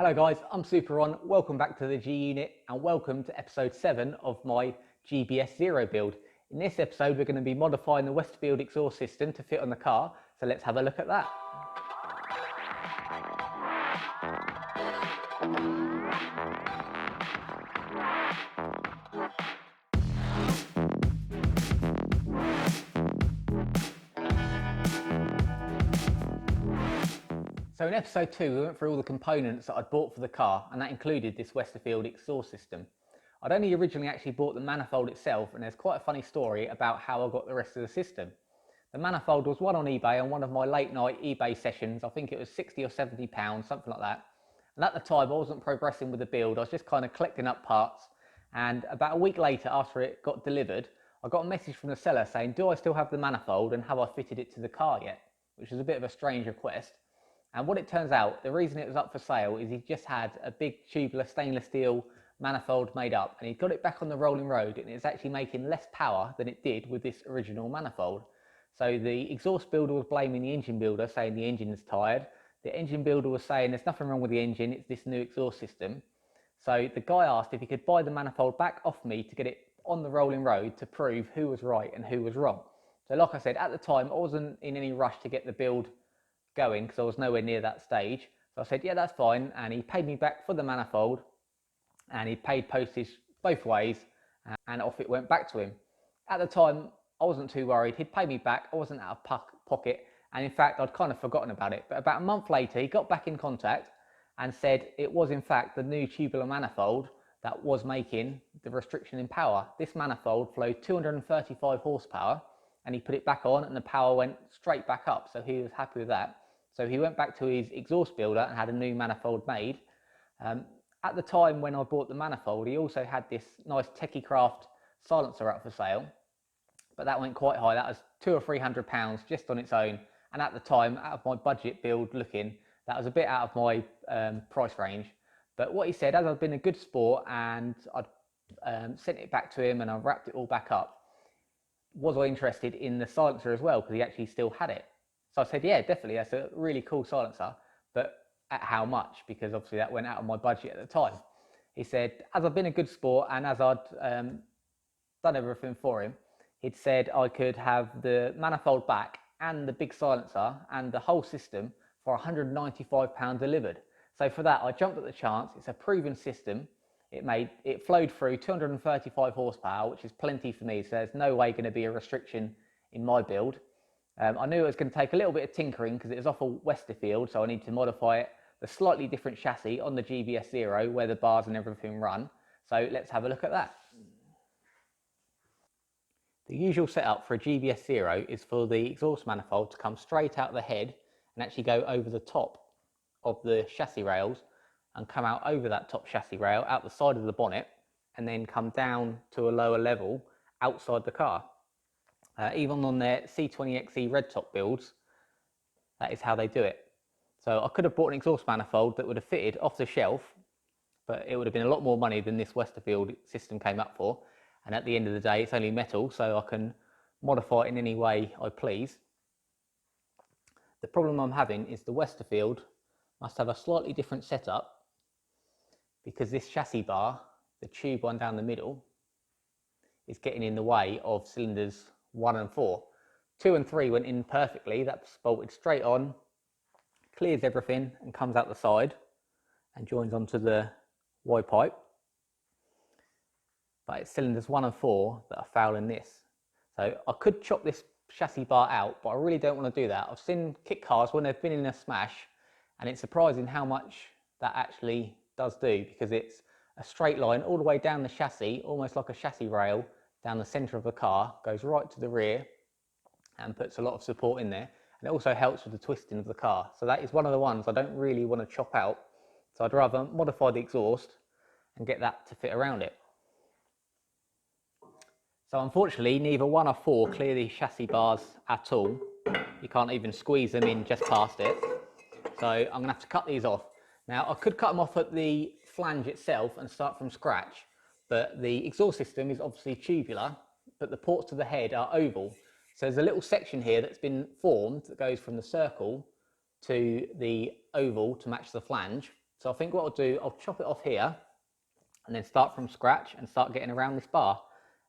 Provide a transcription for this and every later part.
Hello guys, I'm Super. Welcome back to the G Unit and welcome to episode 7 of my GBS Zero build. In this episode we're going to be modifying the Westfield exhaust system to fit on the car, so let's have a look at that. So in episode 2 we went through all the components that I'd bought for the car, and that included this Westfield exhaust system. I'd only originally actually bought the manifold itself, and there's quite a funny story about how I got the rest of the system. The manifold was one on eBay on one of my late night eBay sessions. I think it was £60 or £70, something like that. And at the time I wasn't progressing with the build, I was just kind of collecting up parts. And about a week later, after it got delivered, I got a message from the seller saying, do I still have the manifold and have I fitted it to the car yet? Which is a bit of a strange request. And what it turns out, the reason it was up for sale is he just had a big tubular stainless steel manifold made up, and he got it back on the rolling road, and it's actually making less power than it did with this original manifold. So the exhaust builder was blaming the engine builder, saying the engine is tired. The engine builder was saying there's nothing wrong with the engine, it's this new exhaust system. So the guy asked if he could buy the manifold back off me to get it on the rolling road to prove who was right and who was wrong. So like I said, at the time I wasn't in any rush to get the build going because I was nowhere near that stage. So I said, yeah, that's fine. And he paid me back for the manifold, and he paid postage both ways, and off it went back to him. At the time, I wasn't too worried. He'd paid me back. I wasn't out of pocket. And in fact, I'd kind of forgotten about it. But about a month later, he got back in contact and said it was in fact the new tubular manifold that was making the restriction in power. This manifold flowed 235 horsepower, and he put it back on and the power went straight back up. So he was happy with that. So he went back to his exhaust builder and had a new manifold made. At the time when I bought the manifold, he also had this nice Techie Craft silencer up for sale, but that went quite high. That was £200 or £300 just on its own. And at the time, out of my budget build looking, that was a bit out of my price range. But what he said, as I'd been a good sport and I'd sent it back to him and I wrapped it all back up, was I interested in the silencer as well, because he actually still had it. So I said, yeah, definitely, that's a really cool silencer, but at how much? Because obviously that went out of my budget at the time. He said, as I've been a good sport and as I'd done everything for him, he'd said I could have the manifold back and the big silencer and the whole system for £195 delivered. So for that, I jumped at the chance. It's a proven system. It flowed through 235 horsepower, which is plenty for me. So there's no way going to be a restriction in my build. I knew it was going to take a little bit of tinkering because it was off a Westfield, so I need to modify it, the slightly different chassis on the GBS Zero where the bars and everything run. So let's have a look at that. The usual setup for a GBS Zero is for the exhaust manifold to come straight out the head and actually go over the top of the chassis rails and come out over that top chassis rail, out the side of the bonnet, and then come down to a lower level outside the car. Even on their C20XE red top builds, that is how they do it. So I could have bought an exhaust manifold that would have fitted off the shelf, but it would have been a lot more money than this Westfield system came up for. And at the end of the day, it's only metal, so I can modify it in any way I please. The problem I'm having is the Westfield must have a slightly different setup, because this chassis bar, the tube one down the middle, is getting in the way of cylinders 1 and 4. 2 and 3 went in perfectly. That's bolted straight on, clears everything and comes out the side and joins onto the Y pipe. But it's cylinders 1 and 4 that are fouling this. So I could chop this chassis bar out, but I really don't want to do that. I've seen kit cars when they've been in a smash, and it's surprising how much that actually does do, because it's a straight line all the way down the chassis, almost like a chassis rail, down the centre of the car, goes right to the rear and puts a lot of support in there. And it also helps with the twisting of the car. So that is one of the ones I don't really want to chop out. So I'd rather modify the exhaust and get that to fit around it. So unfortunately, neither 1 or 4 clear these chassis bars at all. You can't even squeeze them in just past it. So I'm going to have to cut these off. Now I could cut them off at the flange itself and start from scratch, but the exhaust system is obviously tubular, but the ports to the head are oval. So there's a little section here that's been formed that goes from the circle to the oval to match the flange. So I think what I'll do, I'll chop it off here and then start from scratch and start getting around this bar.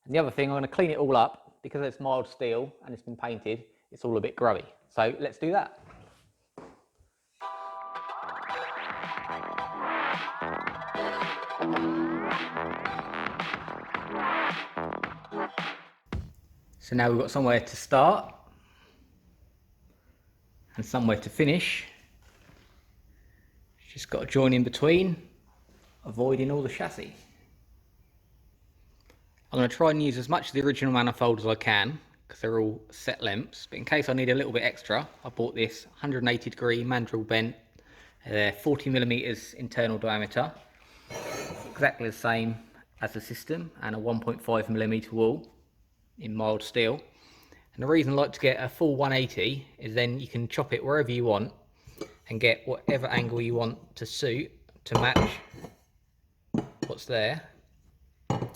And the other thing, I'm going to clean it all up because it's mild steel and it's been painted, it's all a bit grubby. So let's do that. So now we've got somewhere to start and somewhere to finish. Just got to join in between, avoiding all the chassis. I'm going to try and use as much of the original manifold as I can because they're all set lengths, but in case I need a little bit extra, I bought this 180-degree mandrel bent, 40mm internal diameter, exactly the same as the system, and a 1.5mm wall in mild steel. And the reason I like to get a full 180 is then you can chop it wherever you want and get whatever angle you want to suit to match what's there.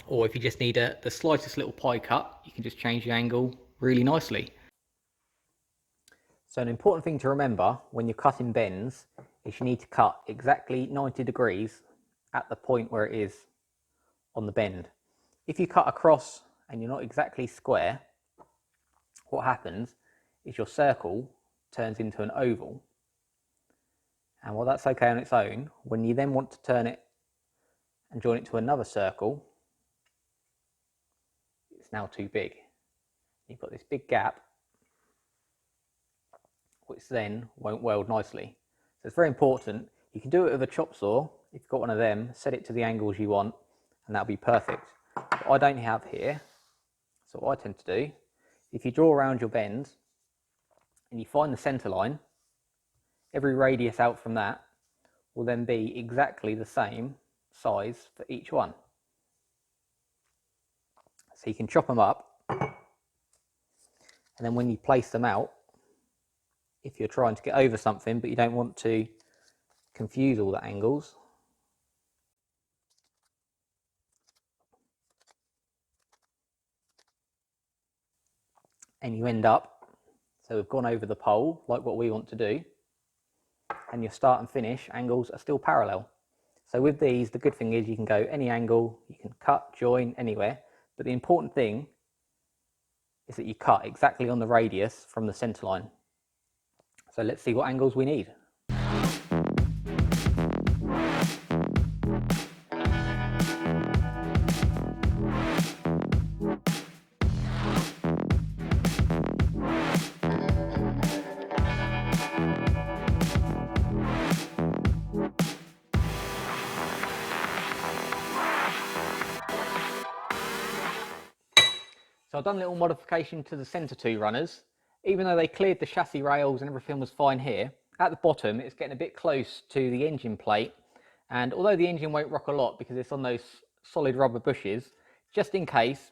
Or if you just need the slightest little pie cut, you can just change the angle really nicely. So an important thing to remember when you're cutting bends is you need to cut exactly 90 degrees at the point where it is on the bend. If you cut across and you're not exactly square, what happens is your circle turns into an oval. And while that's okay on its own, when you then want to turn it and join it to another circle, it's now too big. You've got this big gap, which then won't weld nicely. So it's very important. You can do it with a chop saw. If you've got one of them, set it to the angles you want, and that'll be perfect. But I don't have here. So what I tend to do, if you draw around your bend and you find the center line, every radius out from that will then be exactly the same size for each one. So you can chop them up, and then when you place them out, if you're trying to get over something but you don't want to confuse all the angles, and you end up, so we've gone over the pole like what we want to do, and your start and finish angles are still parallel. So with these, the good thing is you can go any angle, you can cut, join anywhere, but the important thing is that you cut exactly on the radius from the center line. So let's see what angles we need. So I've done a little modification to the centre two runners. Even though they cleared the chassis rails and everything was fine here, at the bottom it's getting a bit close to the engine plate, and although the engine won't rock a lot because it's on those solid rubber bushes, just in case,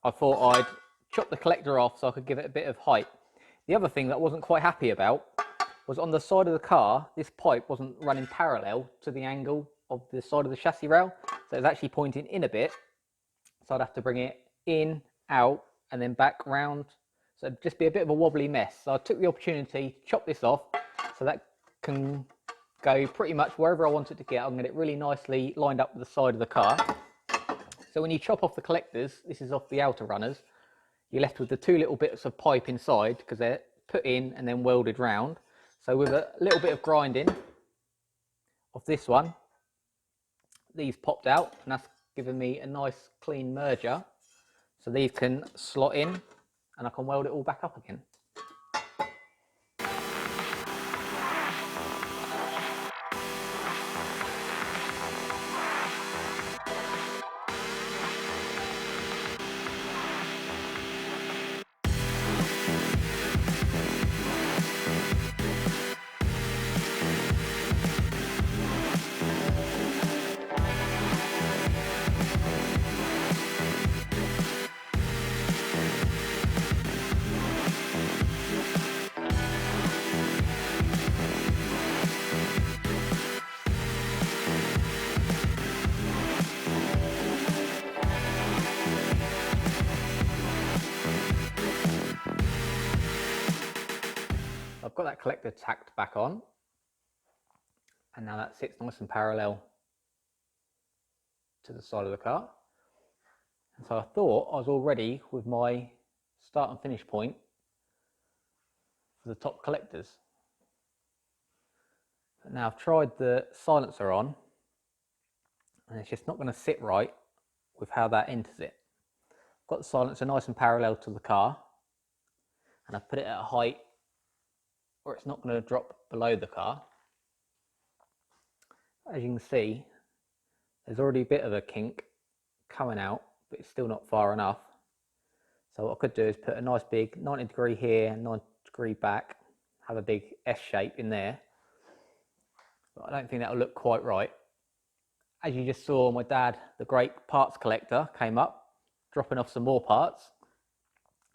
I thought I'd chop the collector off so I could give it a bit of height. The other thing that I wasn't quite happy about was on the side of the car, this pipe wasn't running parallel to the angle of the side of the chassis rail, so it was actually pointing in a bit, so I'd have to bring it in, out, and then back round. So it'd just be a bit of a wobbly mess. So I took the opportunity to chop this off so that can go pretty much wherever I want it to get. I'm going to get it really nicely lined up with the side of the car. So when you chop off the collectors, this is off the outer runners, you're left with the two little bits of pipe inside because they're put in and then welded round. So with a little bit of grinding of this one, these popped out, and that's given me a nice clean merger. So these can slot in and I can weld it all back up again. I've got that collector tacked back on, And now that sits nice and parallel to the side of the car. And so I thought I was all ready with my start and finish point for the top collectors. But now I've tried the silencer on, and it's just not going to sit right with how that enters it. I've got the silencer nice and parallel to the car, and I've put it at a height where it's not going to drop below the car. As you can see, there's already a bit of a kink coming out, but it's still not far enough. So what I could do is put a nice big 90° here, 90° back, have a big S shape in there. But I don't think that'll look quite right. As you just saw, my dad, the great parts collector, came up, dropping off some more parts.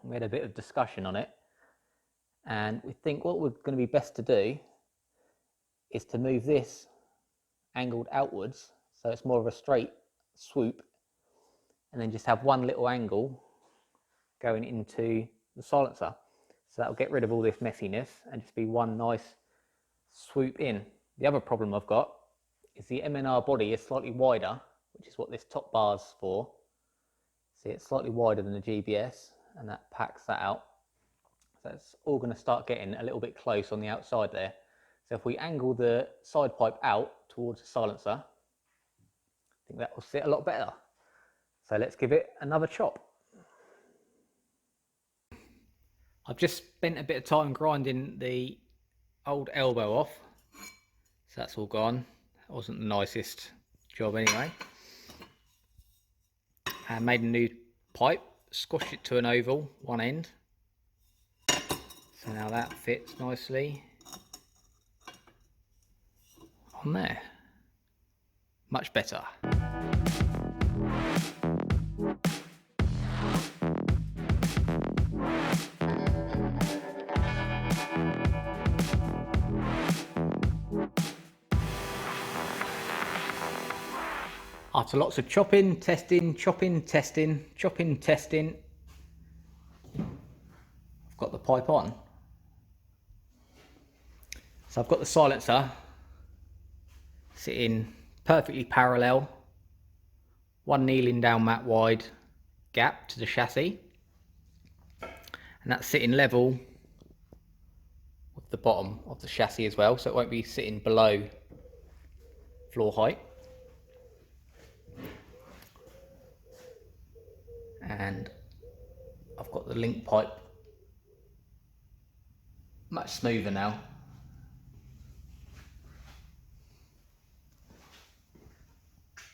We had a bit of discussion on it. And we think what we're going to be best to do is to move this angled outwards, so it's more of a straight swoop, and then just have one little angle going into the silencer. So that'll get rid of all this messiness and just be one nice swoop in. The other problem I've got is the MNR body is slightly wider, which is what this top bar's for. See, it's slightly wider than the GBS, and that packs that out. So it's all going to start getting a little bit close on the outside there. So if we angle the side pipe out towards the silencer, I think that will sit a lot better. So let's give it another chop. I've just spent a bit of time grinding the old elbow off. So that's all gone. It wasn't the nicest job anyway. And made a new pipe, squashed it to an oval, one end. So now that fits nicely on there. Much better. After lots of chopping, testing, chopping, testing, chopping, testing, I've got the pipe on. So I've got the silencer sitting perfectly parallel, one kneeling down mat wide gap to the chassis, and that's sitting level with the bottom of the chassis as well, so it won't be sitting below floor height. And I've got the link pipe much smoother now.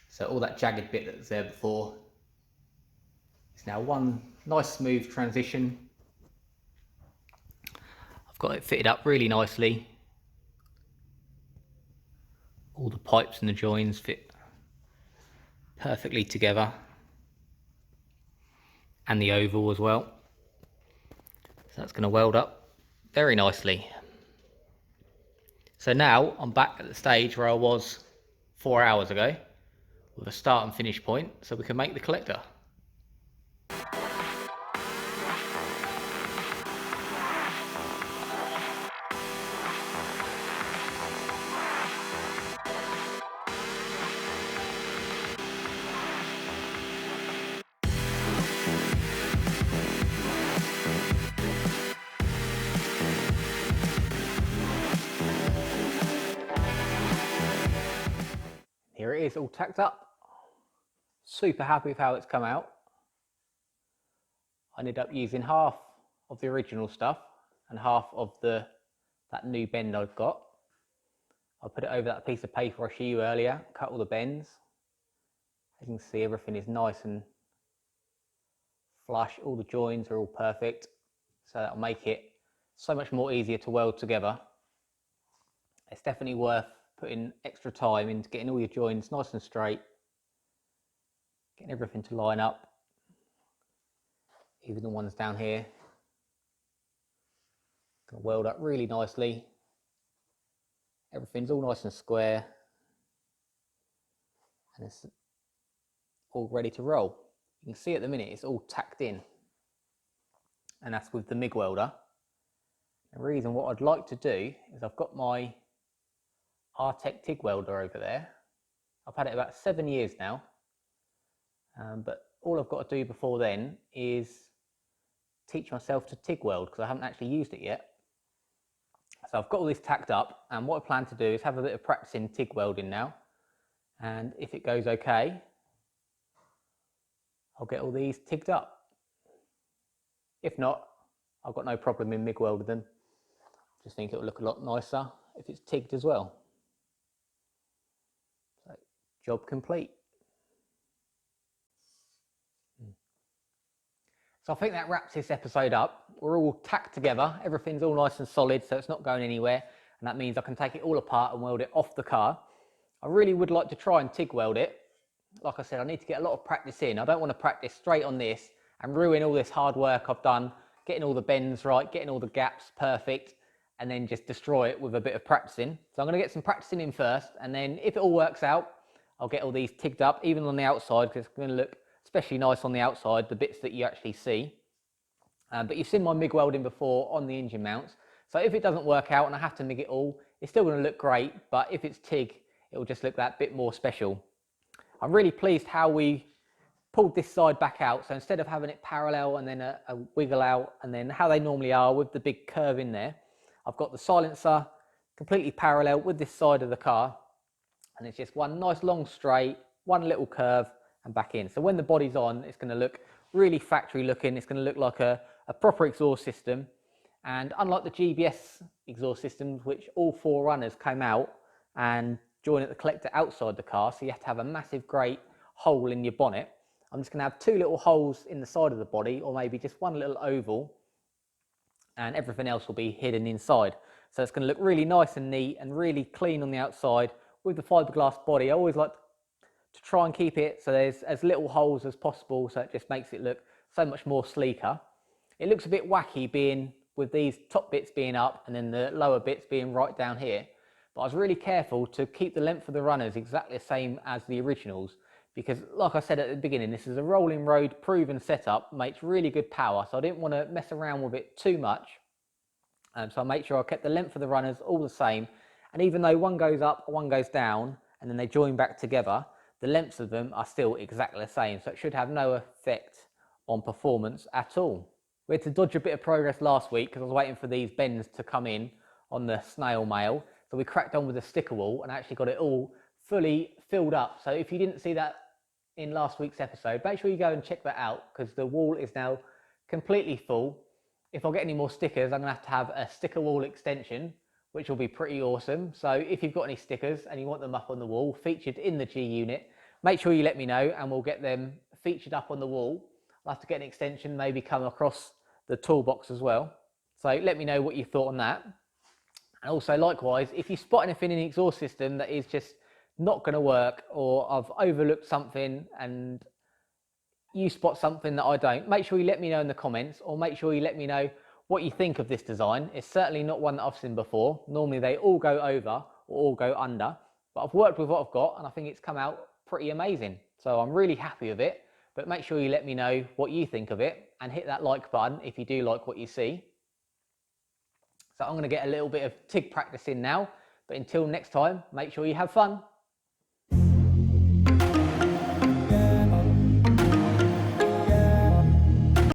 So all that jagged bit that was there before is now one nice smooth transition. I've got it fitted up really nicely. All the pipes and the joins fit perfectly together, and the oval as well. So that's going to weld up very nicely. So now I'm back at the stage where I was 4 hours ago, with a start and finish point, so we can make the collector. Here it is, all tacked up. Super happy with how it's come out. I ended up using half of the original stuff and half of that new bend I've got. I put it over that piece of paper I showed you earlier, cut all the bends. As you can see, everything is nice and flush, all the joins are all perfect. So that'll make it so much more easier to weld together. It's definitely worth putting extra time into getting all your joins nice and straight, getting everything to line up, even the ones down here. Gonna weld up really nicely. Everything's all nice and square, and it's all ready to roll. You can see at the minute it's all tacked in, and that's with the MIG welder. The reason what I'd like to do is I've got my Artec TIG welder over there. I've had it about 7 years now, but all I've got to do before then is teach myself to TIG weld because I haven't actually used it yet. So I've got all this tacked up, and what I plan to do is have a bit of practice in TIG welding now, and if it goes okay, I'll get all these tigged up. If not, I've got no problem in MIG welding them. Just think it will look a lot nicer if it's tigged as well. So, job complete. So I think that wraps this episode up. We're all tacked together, everything's all nice and solid, so it's not going anywhere, and that means I can take it all apart and weld it off the car. I really would like to try and TIG weld it. Like I said, I need to get a lot of practice in. I don't want to practice straight on this and ruin all this hard work I've done, getting all the bends right, getting all the gaps perfect, and then just destroy it with a bit of practicing. So I'm going to get some practicing in first, and then if it all works out, I'll get all these tigged up, even on the outside, because it's going to look especially nice on the outside, the bits that you actually see. But you've seen my MIG welding before on the engine mounts. So if it doesn't work out and I have to MIG it all, it's still going to look great, but if it's TIG, it will just look that bit more special. I'm really pleased how we pulled this side back out. So instead of having it parallel and then a wiggle out and then how they normally are with the big curve in there, I've got the silencer completely parallel with this side of the car, and it's just one nice long straight, one little curve and back in. So when the body's on, it's going to look really factory looking. It's going to look like a proper exhaust system. And unlike the GBS exhaust systems, which all 4 runners came out and join at the collector outside the car, so you have to have a massive great hole in your bonnet, I'm just going to have 2 little holes in the side of the body, or maybe just one little oval, and everything else will be hidden inside. So it's going to look really nice and neat and really clean on the outside with the fiberglass body. I always like to try and keep it so there's as little holes as possible, so it just makes it look so much more sleeker. It looks a bit wacky being with these top bits being up and then the lower bits being right down here, but I was really careful to keep the length of the runners exactly the same as the originals, because like I said at the beginning, this is a rolling road proven setup, makes really good power, so I didn't want to mess around with it too much. So I made sure I kept the length of the runners all the same, and even though one goes up, one goes down, and then they join back together, the lengths of them are still exactly the same, so it should have no effect on performance at all. We had to dodge a bit of progress last week because I was waiting for these bends to come in on the snail mail, so we cracked on with the sticker wall and actually got it all fully filled up. So if you didn't see that in last week's episode, make sure you go and check that out, because the wall is now completely full. If I get any more stickers, I'm going to have a sticker wall extension, which will be pretty awesome. So if you've got any stickers and you want them up on the wall, featured in the G unit, make sure you let me know and we'll get them featured up on the wall. I'll have to get an extension, maybe come across the toolbox as well. So let me know what you thought on that. And also likewise, if you spot anything in the exhaust system that is just not going to work, or I've overlooked something and you spot something that I don't, make sure you let me know in the comments, or make sure you let me know what you think of this design. It's certainly not one that I've seen before. Normally they all go over or all go under, but I've worked with what I've got and I think it's come out pretty amazing. So I'm really happy with it, but make sure you let me know what you think of it and hit that like button if you do like what you see. So I'm going to get a little bit of TIG practice in now, but until next time, make sure you have fun.